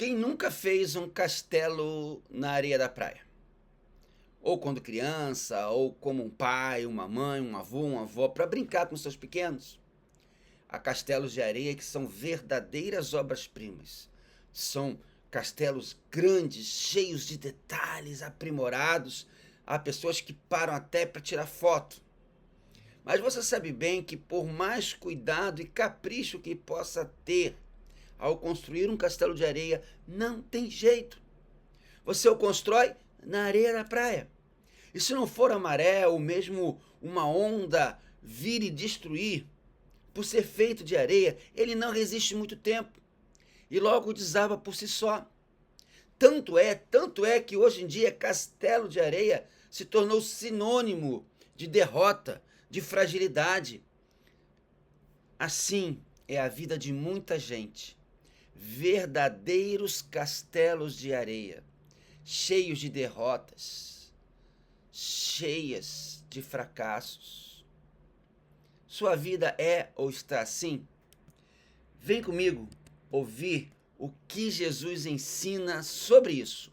Quem nunca fez um castelo na areia da praia? Ou quando criança, ou como um pai, uma mãe, um avô, uma avó, para brincar com seus pequenos. Há castelos de areia que são verdadeiras obras-primas. São castelos grandes, cheios de detalhes, aprimorados. Há pessoas que param até para tirar foto. Mas você sabe bem que por mais cuidado e capricho que possa ter ao construir um castelo de areia, não tem jeito. Você o constrói na areia da praia. E se não for a maré ou mesmo uma onda vir e destruir, por ser feito de areia, ele não resiste muito tempo e logo desaba por si só. Tanto é que hoje em dia castelo de areia se tornou sinônimo de derrota, de fragilidade. Assim é a vida de muita gente. Verdadeiros castelos de areia, cheios de derrotas, cheias de fracassos. Sua vida é ou está assim? Vem comigo ouvir o que Jesus ensina sobre isso.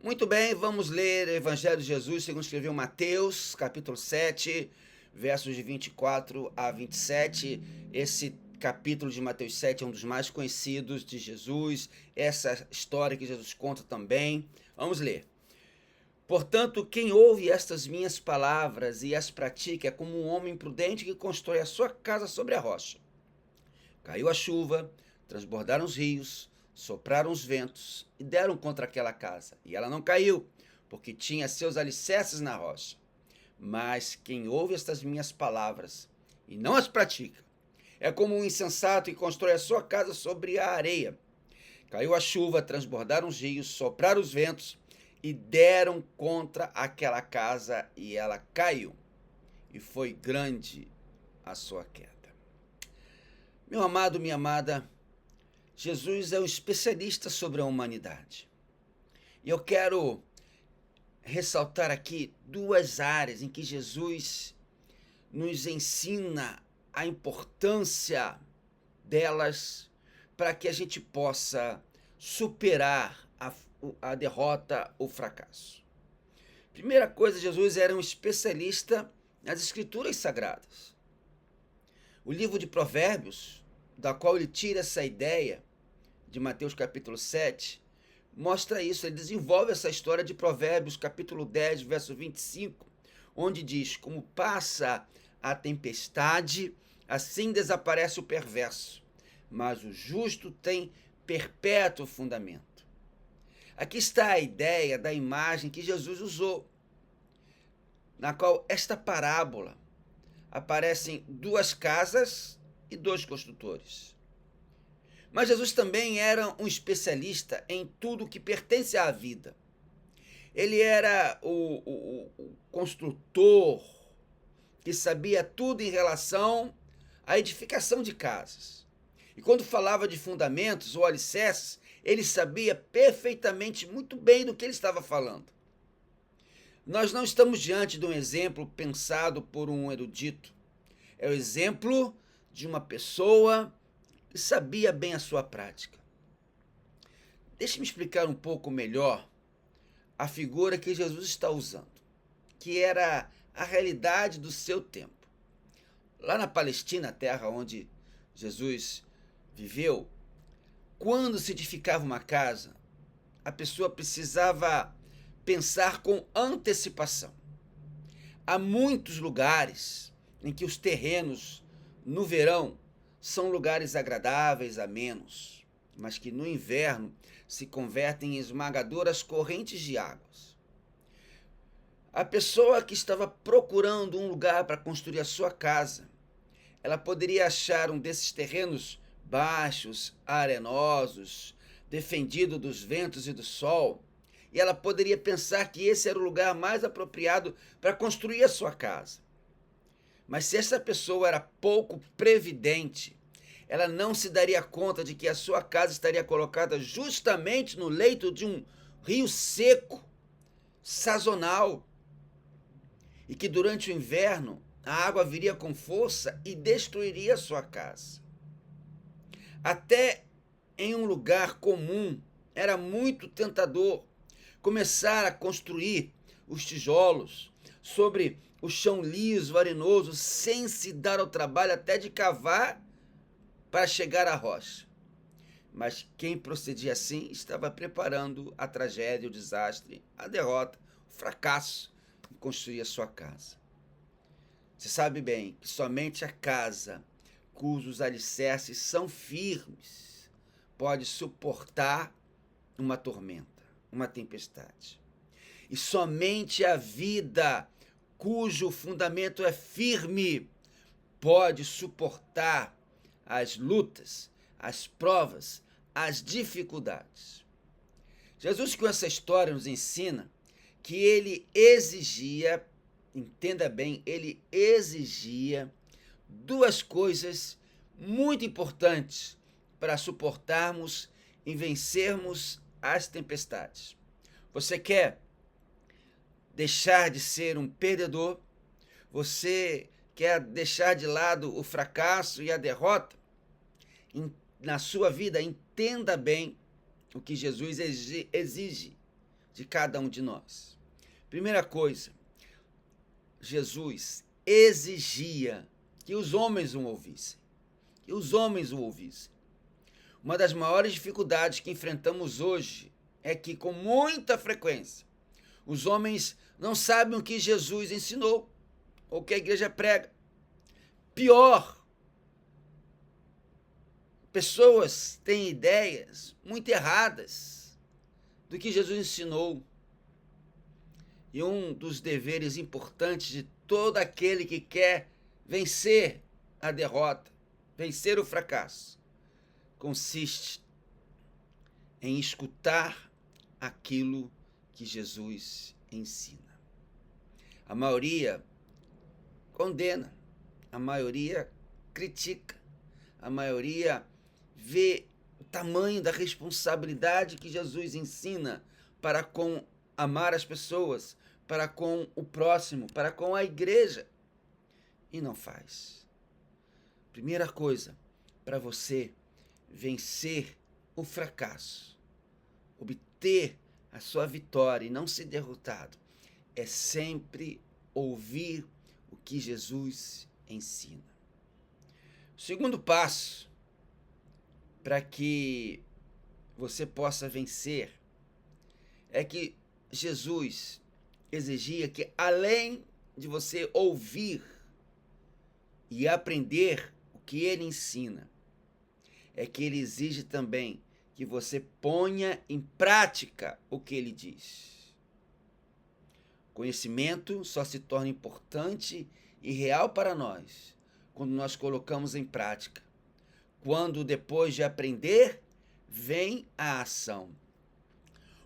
Muito bem, vamos ler o Evangelho de Jesus segundo escreveu Mateus, capítulo 7, versos de 24 a 27. Esse capítulo de Mateus 7 é um dos mais conhecidos de Jesus, essa história que Jesus conta também. Vamos ler. Portanto, quem ouve estas minhas palavras e as pratica é como um homem prudente que constrói a sua casa sobre a rocha. Caiu a chuva, transbordaram os rios, sopraram os ventos e deram contra aquela casa. E ela não caiu, porque tinha seus alicerces na rocha. Mas quem ouve estas minhas palavras e não as pratica, é como um insensato que constrói a sua casa sobre a areia. Caiu a chuva, transbordaram os rios, sopraram os ventos e deram contra aquela casa e ela caiu. E foi grande a sua queda. Meu amado, minha amada, Jesus é um especialista sobre a humanidade. E eu quero ressaltar aqui duas áreas em que Jesus nos ensina a importância delas para que a gente possa superar a derrota, o fracasso. Primeira coisa, Jesus era um especialista nas escrituras sagradas. O livro de Provérbios, da qual ele tira essa ideia, de Mateus capítulo 7, mostra isso, ele desenvolve essa história de Provérbios capítulo 10, verso 25, onde diz, como passa a tempestade, assim desaparece o perverso, mas o justo tem perpétuo fundamento. Aqui está a ideia da imagem que Jesus usou, na qual esta parábola aparecem duas casas e dois construtores. Mas Jesus também era um especialista em tudo que pertence à vida. Ele era o construtor que sabia tudo em relação à edificação de casas. E quando falava de fundamentos ou alicerces, ele sabia perfeitamente muito bem do que ele estava falando. Nós não estamos diante de um exemplo pensado por um erudito. É o exemplo de uma pessoa que sabia bem a sua prática. Deixe-me explicar um pouco melhor a figura que Jesus está usando, que era a realidade do seu tempo. Lá na Palestina, a terra onde Jesus viveu, quando se edificava uma casa, a pessoa precisava pensar com antecipação. Há muitos lugares em que os terrenos, no verão, são lugares agradáveis, amenos, mas que no inverno se convertem em esmagadoras correntes de águas. A pessoa que estava procurando um lugar para construir a sua casa, ela poderia achar um desses terrenos baixos, arenosos, defendido dos ventos e do sol, e ela poderia pensar que esse era o lugar mais apropriado para construir a sua casa. Mas se essa pessoa era pouco previdente, ela não se daria conta de que a sua casa estaria colocada justamente no leito de um rio seco, sazonal. e que durante o inverno a água viria com força e destruiria sua casa. Até em um lugar comum era muito tentador começar a construir os tijolos sobre o chão liso, arenoso, sem se dar ao trabalho até de cavar para chegar à rocha. Mas quem procedia assim estava preparando a tragédia, o desastre, a derrota, o fracasso em construir a sua casa. Você sabe bem que somente a casa cujos alicerces são firmes pode suportar uma tormenta, uma tempestade. E somente a vida cujo fundamento é firme pode suportar as lutas, as provas, as dificuldades. Jesus, com essa história, nos ensina que ele exigia, entenda bem, ele exigia duas coisas muito importantes para suportarmos e vencermos as tempestades. Você quer deixar de ser um perdedor? Você quer deixar de lado o fracasso e a derrota? Na sua vida, entenda bem o que Jesus exige de cada um de nós. Primeira coisa, Jesus exigia que os homens o ouvissem. Que os homens o ouvissem. Uma das maiores dificuldades que enfrentamos hoje é que, com muita frequência, os homens não sabem o que Jesus ensinou ou o que a igreja prega. Pior, pessoas têm ideias muito erradas do que Jesus ensinou. E um dos deveres importantes de todo aquele que quer vencer a derrota, vencer o fracasso, consiste em escutar aquilo que Jesus ensina. A maioria condena, a maioria critica, a maioria vê o tamanho da responsabilidade que Jesus ensina para com amar as pessoas, para com o próximo, para com a igreja, e não faz. Primeira coisa, para você vencer o fracasso, obter a sua vitória e não ser derrotado, é sempre ouvir o que Jesus ensina. O segundo passo para que você possa vencer é que Jesus exigia que, além de você ouvir e aprender o que ele ensina, é que ele exige também que você ponha em prática o que ele diz. Conhecimento só se torna importante e real para nós quando nós colocamos em prática. Quando, depois de aprender, vem a ação.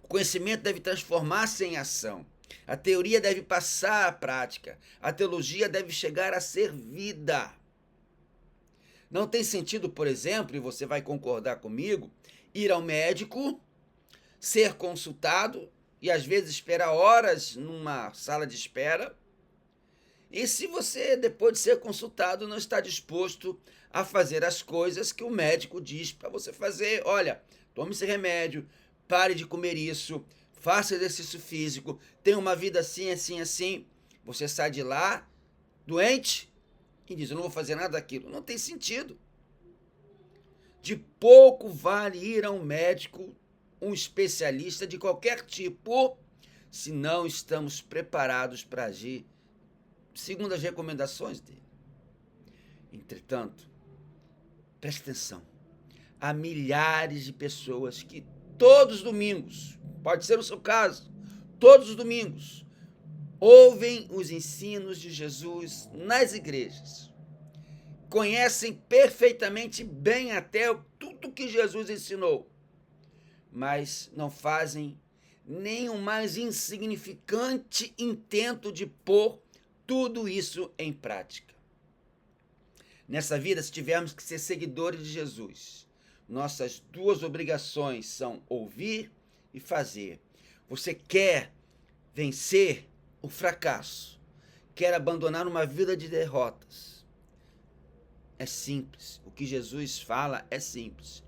O conhecimento deve transformar-se em ação. A teoria deve passar à prática. A teologia deve chegar a ser vida. Não tem sentido, por exemplo, e você vai concordar comigo, ir ao médico, ser consultado e às vezes esperar horas numa sala de espera. E se você, depois de ser consultado, não está disposto a fazer as coisas que o médico diz para você fazer, olha, tome esse remédio, pare de comer isso, faça exercício físico, tenha uma vida assim, assim, assim, você sai de lá doente e diz, eu não vou fazer nada daquilo. Não tem sentido. De pouco vale ir a um médico, um especialista de qualquer tipo, se não estamos preparados para agir segundo as recomendações dele. Entretanto, preste atenção, há milhares de pessoas que todos os domingos, pode ser o seu caso, todos os domingos, ouvem os ensinos de Jesus nas igrejas, conhecem perfeitamente bem até tudo que Jesus ensinou, mas não fazem nem o mais insignificante intento de pôr tudo isso em prática. Nessa vida, se tivermos que ser seguidores de Jesus, nossas duas obrigações são ouvir e fazer. Você quer vencer o fracasso? quer abandonar uma vida de derrotas. É simples. O que Jesus fala é simples.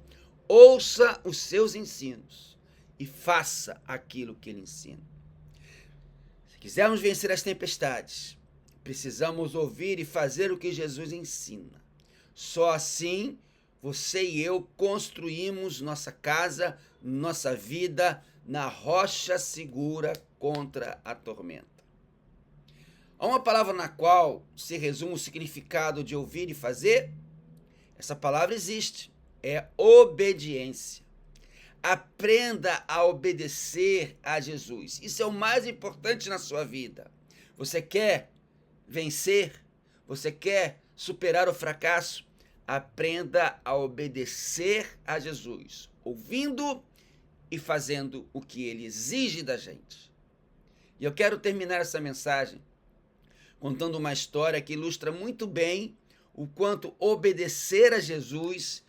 Ouça os seus ensinos e faça aquilo que ele ensina. Se quisermos vencer as tempestades, precisamos ouvir e fazer o que Jesus ensina. Só assim você e eu construímos nossa casa, nossa vida na rocha segura contra a tormenta. Há uma palavra na qual se resume o significado de ouvir e fazer? Essa palavra existe. É obediência. Aprenda a obedecer a Jesus. Isso é o mais importante na sua vida. Você quer vencer? Você quer superar o fracasso? Aprenda a obedecer a Jesus, ouvindo e fazendo o que ele exige da gente. E eu quero terminar essa mensagem contando uma história que ilustra muito bem o quanto obedecer a Jesus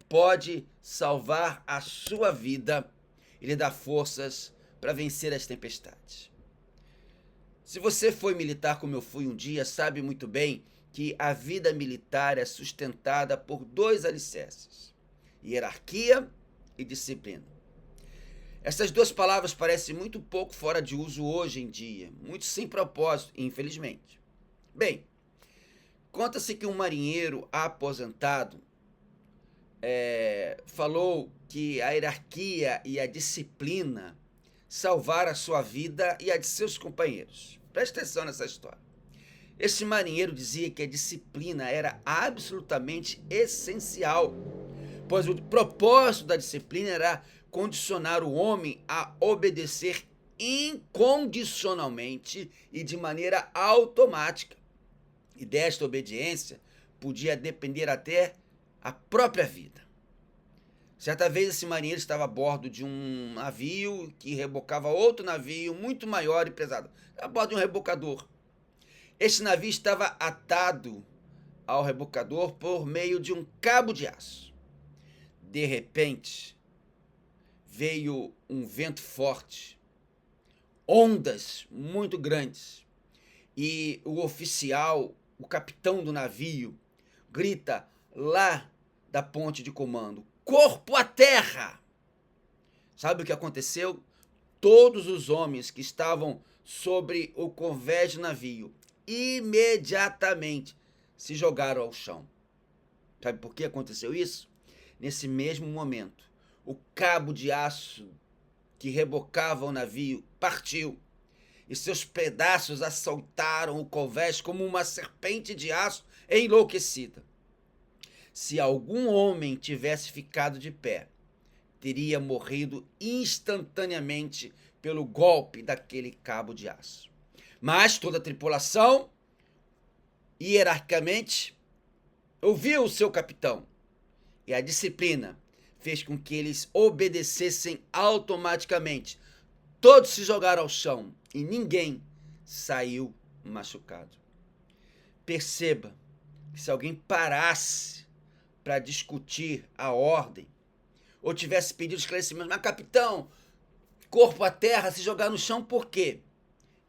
pode salvar a sua vida e lhe dar forças para vencer as tempestades. Se você foi militar como eu fui um dia, sabe muito bem que a vida militar é sustentada por dois alicerces: hierarquia e disciplina. Essas duas palavras parecem muito pouco fora de uso hoje em dia, muito sem propósito, infelizmente. Bem, conta-se que um marinheiro aposentado falou que a hierarquia e a disciplina salvaram a sua vida e a de seus companheiros. Preste atenção nessa história. Esse marinheiro dizia que a disciplina era absolutamente essencial, pois o propósito da disciplina era condicionar o homem a obedecer incondicionalmente e de maneira automática. E desta obediência podia depender até a própria vida. Certa vez esse marinheiro estava a bordo de um navio que rebocava outro navio muito maior e pesado, a bordo de um rebocador. Este navio estava atado ao rebocador por meio de um cabo de aço. De repente, veio um vento forte, ondas muito grandes, e o oficial, o capitão do navio, grita lá da ponte de comando: corpo à terra! Sabe o que aconteceu? Todos os homens que estavam sobre o convés do navio imediatamente se jogaram ao chão. Sabe por que aconteceu isso? Nesse mesmo momento, o cabo de aço que rebocava o navio partiu e seus pedaços assaltaram o convés como uma serpente de aço enlouquecida. Se algum homem tivesse ficado de pé, teria morrido instantaneamente pelo golpe daquele cabo de aço. Mas toda a tripulação, hierarquicamente, ouviu o seu capitão, e a disciplina fez com que eles obedecessem automaticamente. Todos se jogaram ao chão e ninguém saiu machucado. Perceba que se alguém parasse para discutir a ordem, ou tivesse pedido esclarecimento: mas capitão, corpo à terra, se jogar no chão, por quê?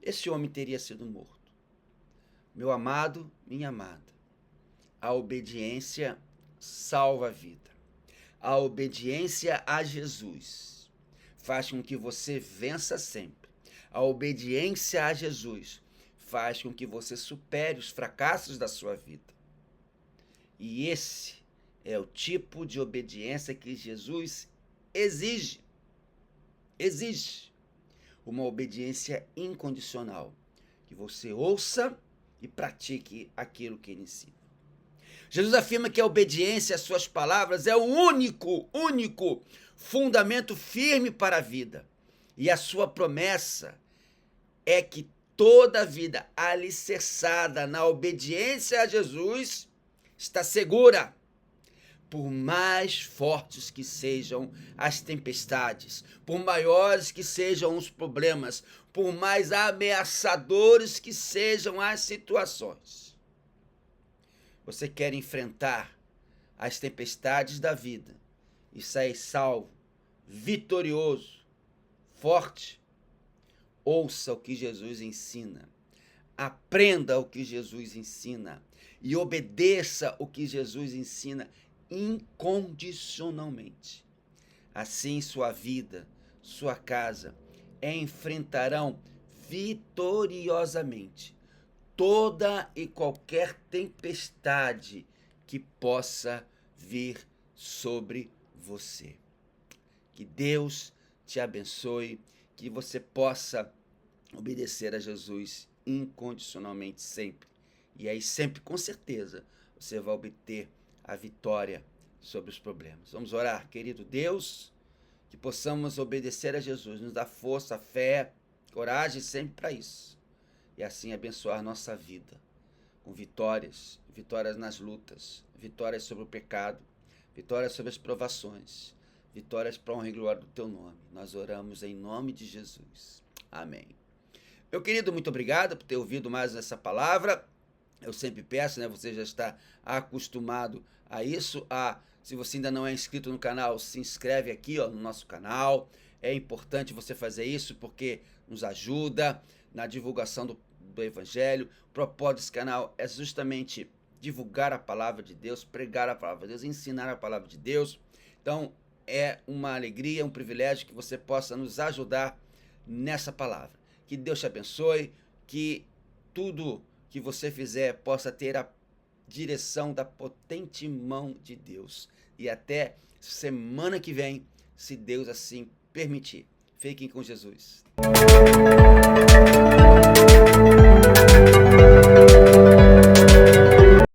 Esse homem teria sido morto. Meu amado, minha amada, a obediência salva a vida. A obediência a Jesus faz com que você vença sempre. A obediência a Jesus faz com que você supere os fracassos da sua vida. E esse é o tipo de obediência que Jesus exige. Exige uma obediência incondicional, que você ouça e pratique aquilo que ele ensina. Jesus afirma que a obediência às suas palavras é o único fundamento firme para a vida. E a sua promessa é que toda a vida alicerçada na obediência a Jesus está segura. Por mais fortes que sejam as tempestades, por maiores que sejam os problemas, por mais ameaçadores que sejam as situações, você quer enfrentar as tempestades da vida e sair salvo, vitorioso, forte? Ouça o que Jesus ensina. aprenda o que Jesus ensina e obedeça o que Jesus ensina incondicionalmente. Assim, sua vida, sua casa enfrentarão vitoriosamente toda e qualquer tempestade que possa vir sobre você. Que Deus te abençoe, que você possa obedecer a Jesus incondicionalmente sempre. E aí sempre, com certeza, você vai obter a vitória sobre os problemas. Vamos orar, querido Deus, que possamos obedecer a Jesus, nos dá força, fé, coragem sempre para isso. E assim abençoar nossa vida com vitórias, vitórias nas lutas, vitórias sobre o pecado, vitórias sobre as provações, vitórias para a honra e glória do teu nome. Nós oramos em nome de Jesus. Amém. Meu querido, muito obrigado por ter ouvido mais essa palavra. Eu sempre peço, você já está acostumado a isso. Se você ainda não é inscrito no canal, se inscreve aqui no nosso canal. É importante você fazer isso porque nos ajuda na divulgação do Evangelho. O propósito desse canal é justamente divulgar a palavra de Deus, pregar a palavra de Deus, ensinar a palavra de Deus. Então, é uma alegria, um privilégio que você possa nos ajudar nessa palavra. Que Deus te abençoe, que tudo que você fizer possa ter a direção da potente mão de Deus. E até semana que vem, se Deus assim permitir. Fiquem com Jesus.